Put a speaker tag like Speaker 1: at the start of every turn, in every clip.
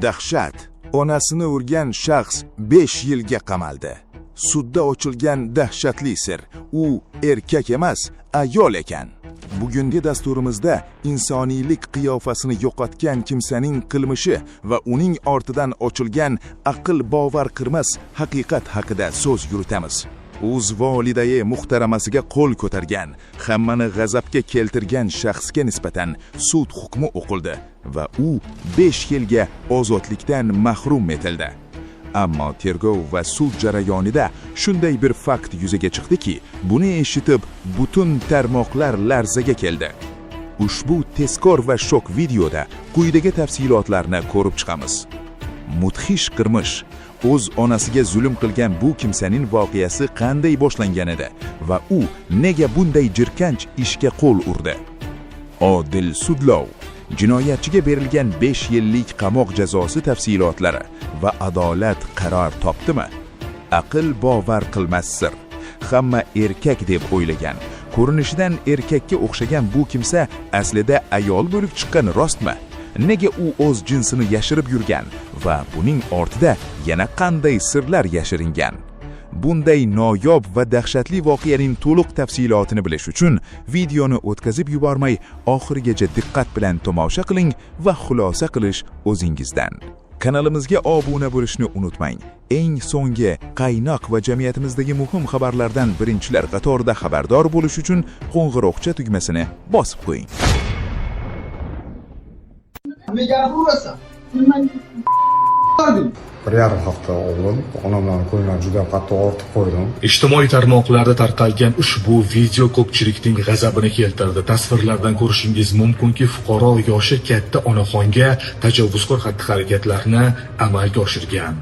Speaker 1: Dahshat. Onasini urgan shaxs 5 yilga qamaldi. Sudda ochilgan dahshatli sir. U erkak emas, ayol ekan. Bugungi dasturimizda insoniylik qiyofasini yo'qotgan kimsaning qilmishi va uning ortidan ochilgan aql bovar qilmas haqiqat haqida so'z yuritamiz. O'z volidaye muhtaramasiga qo'l ko'targan, hammani g'azabga keltirgan shaxsga nisbatan sud hukmi o'qildi va u 5 yilga ozodlikdan mahrum etildi. Ammo tergov va sud jarayonida shunday bir fakt yuzaga chiqdiki, buni eshitib butun tarmoqlar larzaga keldi. Ushbu tezkor va shok videoda quyidagi tafsilotlarni ko'rib chiqamiz. Mudhish qilmish. O'z onasiga zulm qilgan bu kimsaning voqeasi qanday boshlangan edi va u nega bunday jirkanch ishga qo'l urdi? Odil sudlov. Jinoyatchiga berilgan 5 yillik qamoq jazosi tafsilotlari va adolat qaror topdimi? Aql bovar qilmas sir. Hamma erkak deb o'ylagan, ko'rinishidan erkakka o'xshagan bu kimsa aslida ayol bo'lib chiqqan rostmi? Nega u o'z jinsini yashirib yurgan va buning ortida yana qanday sirlar yashiringan? Bunday noyob va dahshatli voqeaning to'liq tafsilotini bilish uchun videoni o'tkazib yubormay oxirigacha diqqat bilan tomosha qiling va xulosa qilish o'zingizdan. Kanalimizga obuna bo'lishni unutmang. Eng so'nggi qaynoq va jamiyatimizdagi muhim xabarlardan birinchilar qatorida xabardor bo'lish uchun qo'ng'iroqcha tugmasini bosib qo'ying.
Speaker 2: Bir yarim hafta oldin onamdan ko'nglim juda qattiq ortib qo'ydim.
Speaker 3: Ijtimoiy tarmoqlarda tarqalgan ushbu video ko'pchilikning g'azabini keltirdi. Tasvirlardan ko'rishingiz mumkinki, fuqaro yoshi katta onaxonga tajovuzkor xatti-harakatlarni amalga oshirgan.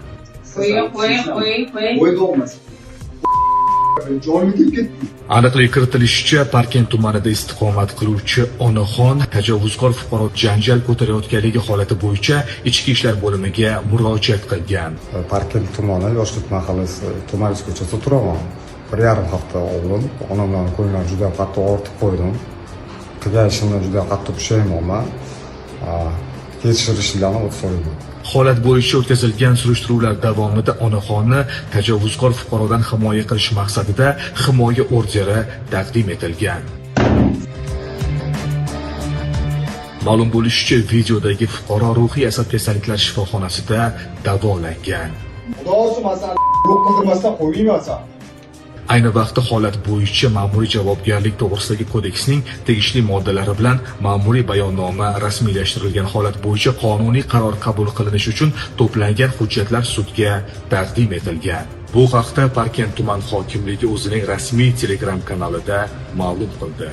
Speaker 3: Aniqlik kiritilishicha, Parkent tumanida istiqomat qiluvchi onaxon tajovuzkor fuqaro janjal ko'tarayotganligi holati bo'yicha ichki ishlar bo'limiga murojaat qilgan.
Speaker 2: Parkent tumani Yoshlik mahallasi To'maris ko'chasida turaman. Bir yarim hafta oldin onamdan ko'nglim juda qattiq ortib qo'ydim. Qilgan ishimdan juda qattiq pushaymonman. Tekshirishlarni o'tkazdim.
Speaker 3: Holat bo'yicha o'tkazilgan surishtiruvlar davomida onaxonni tajovuzkor fuqarodan himoya qilish maqsadida himoya orderi taqdim etilgan. Ma'lum bo'lishicha, videodagi fuqaro ruhiy asab kasalliklar shifoxonasida davolangan.
Speaker 2: Xudosi masala yo'q qildirmasdan qo'ymaysan.
Speaker 3: Ayni vaqtda holat bo'yicha ma'muriy javobgarlik to'g'risidagi kodeksning tegishli moddalari bilan ma'muriy bayonnoma rasmiylashtirilgan. Holat bo'yicha qonuniy qaror qabul qilinishi uchun to'plangan hujjatlar sudga taqdim etilgan. Bu haqda Parkent tuman hokimligi o'zining rasmiy Telegram kanalida ma'lum qildi.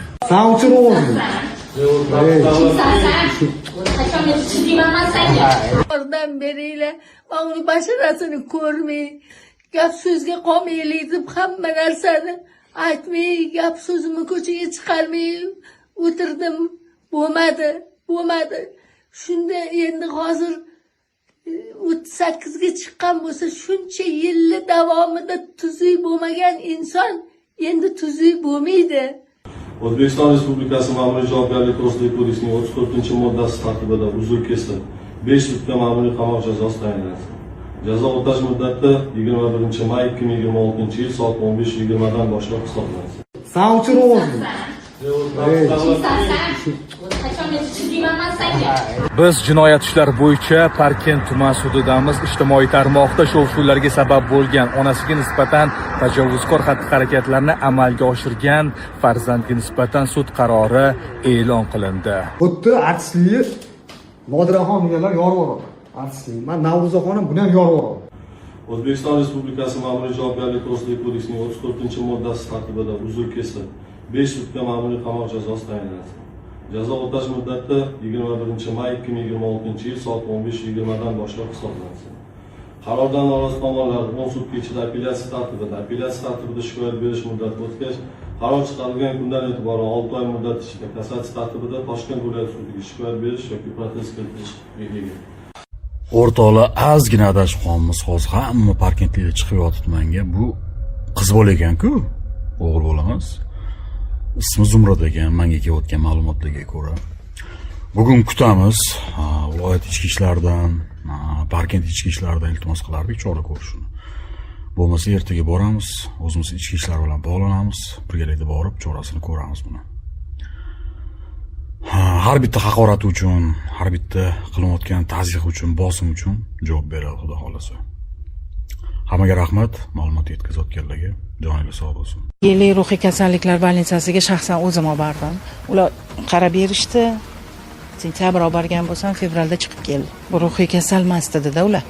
Speaker 4: Oradan beriyle onu başarasını ko'rmay, gap so'zga qomaylik deb hamma narsani aytmay, gap so'zimni ko'chaga chiqarmay o'tirdim. Bo'lmadi. Shunda endi hozir 38 ga chiqqan bo'lsa, shuncha yillar davomida tuzuy bo'lmagan inson endi tuzuy bo'lmaydi.
Speaker 5: O'zbekiston Respublikasi Ma'muriy javobgarlik to'g'risidagi kodeksining 34-moddasi tartibida uzr kesib 5 sutka ma'muriy qamoq jazosi tayinlansin. Jazo o'tash muddati 21 may 2026 yil soat 15:20 dan boshlab hisoblansin.
Speaker 3: Biz jinoyat ishlari bo'yicha Parkent tuman sudidamiz. Ijtimoiy tarmoqda shov-shuvlarga sabab bo'lgan, onasiga nisbatan tajovuzkor xatti-harakatlarni amalga oshirgan farzandga nisbatan sud qarori e'lon qilindi.
Speaker 2: Xuddi artistlik Nodiraxon deganlar yorib oladi. Artistlik. Men Navro'zaxonim buni ham yorib oladi.
Speaker 5: O'zbekiston Respublikasi Ma'muriy javobgarlik to'g'risidagi kodeksining 34-moddasi tartibida uzr kesib 5 sutka ma'muriy qamoq jazosi tayinlansin. Jazo o'tash muddati 21 may 2026 yil soat 15:20 dan boshlab hisoblansin. Qarordan norozi tomonlar 10 sutka ichida apellyatsiya tartibida shikoyat berish muddati o'tgach, qaror chiqarilgan kundan e'tiboran 6 oy muddat ichida kassatsiya tartibida Toshkent viloyat sudiga shikoyat berish yoki protest kiritish belgilangan.
Speaker 6: O'rtoqlar, ozgina adashib qolamiz. Hozir hamma Parkentga chiqyapti tumanga. Bu qiz bola ekan-ku, o'g'il bola emas. Ismi Zumrad ekan, menga kelayotgan ma'lumotlarga ko'ra. Bugun kutamiz. Viloyat ichki ishlaridan, Parkent ichki ishlaridan iltimos qilardik chora ko'rishni. Bo'lmasa ertaga boramiz, o'zimiz ichki ishlar bilan bog'lanamiz, birgalikda borib chorasini ko'ramiz buni. Har bitta haqorati uchun, har bitta qilinayotgan ta'ziyat uchun, bosim uchun javob beradi Xudo xolasa. Hammaga rahmat, ma'lumot yetkazayotganlarga joningiz sog' bo'lsin.
Speaker 7: Yili ruhiy kasalliklar bolnitsasiga shaxsan o'zim olib bordim. Ular qarab berishdi. Sentabr olib borgan bo'lsam, fevralda chiqib keldi. Bu ruhiy kasal emas dedi-da ular.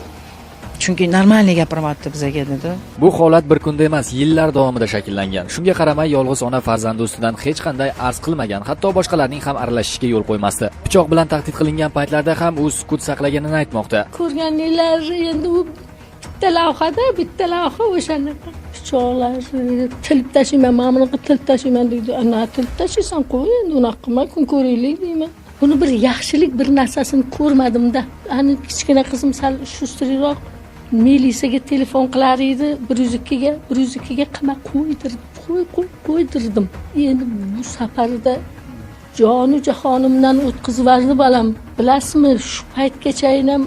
Speaker 7: Chunki normalniy gapiryapti bizga dedi.
Speaker 8: Bu holat bir kunda emas, yillar davomida shakllangan. Shunga qaramay yolg'iz ona farzandi ustidan hech qanday arz qilmagan, hatto boshqalarning ham aralashishiga yo'l qo'ymasdi. Pichoq bilan tahdid qilingan paytlarda ham u sukut saqlaganini aytmoqda.
Speaker 4: Ko'rganinglar endi u bitta lavha o'shanaqa. Pichoqlar tilib tashiyman, mana bunaqa tilib tashiyman deydi. Ana tilib tashiysan qo'y, endi unaqa qilma, kun ko'raylik deyman. Buni bir yaxshilik bir narsasini ko'rmadim-da. Ani kichkina qizim sal shustriroq milisaga telefon qilar edi, 102 ga qama qo'ydirdim. Endi bu safarda jonu jahonimdan o'tkazib yubordi balam. Bilasizmi, shu paytgacha ham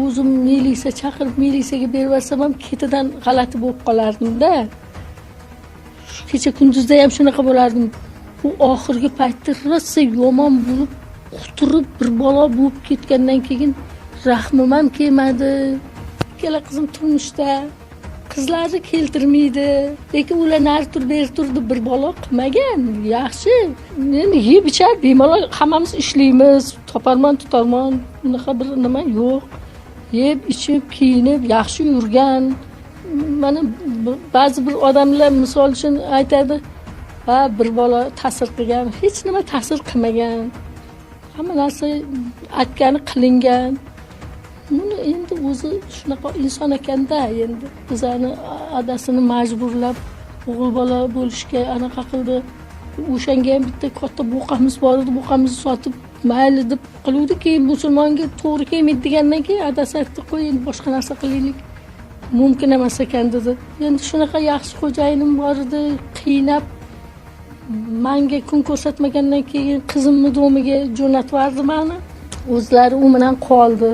Speaker 4: o'zim milisa chaqirib milisaga berib yuborsam ham ketidan g'alati bo'lib qolardim-da. Shu kecha kunduzda ham shunaqa bo'lardim. Bu oxirgi paytda rosa yomon bo'lib, quturib bir bola bo'lib ketgandan keyin rahmim ham kelmadi. Ikkala qizim turmushda, qizlarni keltirmaydi. Lekin ular nari tur, beri turdi, bir bola qilmagan. Yaxshi. Endi yeb ichar, bemalol hammamiz ishlaymiz, toparman, tutarman, unaqa bir nima yo'q. Yeb, ichib, kiyinib, yaxshi yurgan. Mana ba'zi bir odamlar misol uchun aytadi, "Ha, bir bola ta'sir qilgan, hech nima ta'sir qilmagan. Hamma narsa aytgani qilingan." Buni endi o'zi shunaqa inson ekanda, endi bizani adasini majburlab o'g'il bola bo'lishga anaqa qildi. O'shanga ham bitta katta buqamiz bor edi, buqamizni sotib mayli deb qiluvdi, keyin musulmonga to'g'ri kelmaydi degandan keyin adasi aytdi, "Qo'y, endi boshqa narsa qilaylik." Mumkin emas ekan dedi. Endi shunaqa yaxshi xo'jayinim bor edi, qiynab menga kun ko'rsatmagandan keyin qizimni do'miga jo'natib yubordi meni. O'zlari u bilan qoldi.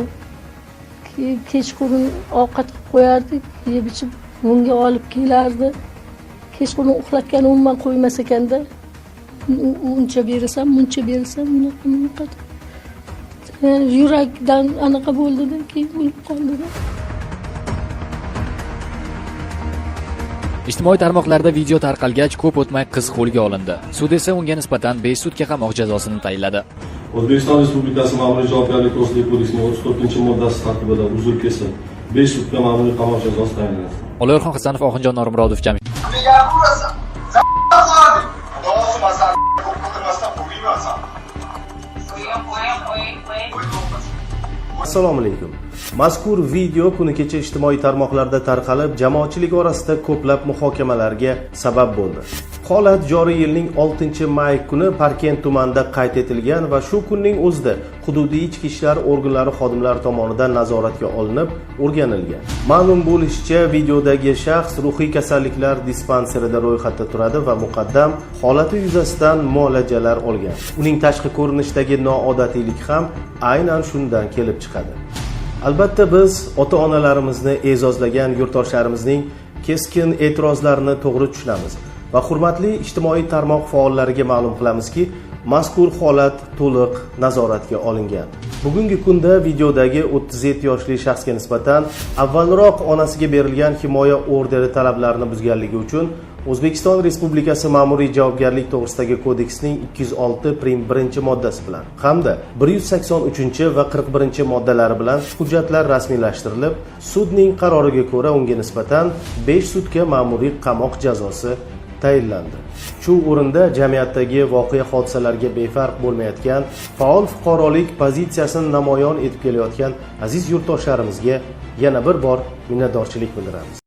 Speaker 4: Kechqurun ovqat qilib qo'yardik, yeb ichib bunga olib kelardi. Kechqurun uxlatgan umuman qo'ymas ekanda. Uncha berasan, muncha berasan, unaqa. Yurakdan anaqa bo'ldi-da, keyin o'lib qoldi-da.
Speaker 8: Ijtimoiy tarmoqlarda video tarqalgach, ko'p o'tmay qiz qo'lga olindi. Sud esa unga nisbatan 5 sutka qamoq jazosini tayinladi.
Speaker 5: O'zbekiston Respublikasi Ma'muriy javobgarlik to'g'risidagi kodeksining 34-moddasi tartibida uzr kesib 5 sutka ma'muriy qamoq jazosi tayinlandi.
Speaker 8: Oloyxon Hasanov, Oxunjon Normurodov jami.
Speaker 9: Assalomu alaykum. Mazkur video kuni kecha ijtimoiy tarmoqlarda tarqalib, jamoatchilik orasida ko'plab muhokamalarga sabab bo'ldi. Holat joriy yilning 6-may kuni Parkent tumanida qayd etilgan va shu kunning o'zida hududiy ichki ishlar organlari xodimlari tomonidan nazoratga olinib, o'rganilgan. Ma'lum bo'lishicha, videodagi shaxs ruhiy kasalliklar dispanserida ro'yxatda turadi va muqaddam holati yuzasidan muolajalar olgan. Uning tashqi ko'rinishdagi noodatiyligi ham aynan shundan kelib chiqadi. Albatta biz ota-onalarimizni e'zozlagan yurtdoshlarimizning keskin e'tirozlarini to'g'ri tushunamiz va hurmatli ijtimoiy tarmoq faollariga ma'lum qilamizki, mazkur holat to'liq nazoratga olingan. Bugungi kunda videodagi 37 yoshli shaxsga nisbatan avvalroq onasiga berilgan himoya orderi talablarini buzganligi uchun O'zbekiston Respublikasi Ma'muriy javobgarlik to'g'risidagi kodeksining 206-1-moddasi bilan hamda 183 va 41-moddalari bilan hujjatlar rasmiylashtirilib, sudning qaroriga ko'ra unga nisbatan 5 sutka ma'muriy qamoq jazosi tayinlandi. Shu o'rinda jamiyatdagi voqea hodisalarga befarq bo'lmayotgan, faol fuqarolik pozitsiyasini namoyon etib kelayotgan aziz yurtdoshlarimizga yana bir bor minnatdorchilik bildiramiz.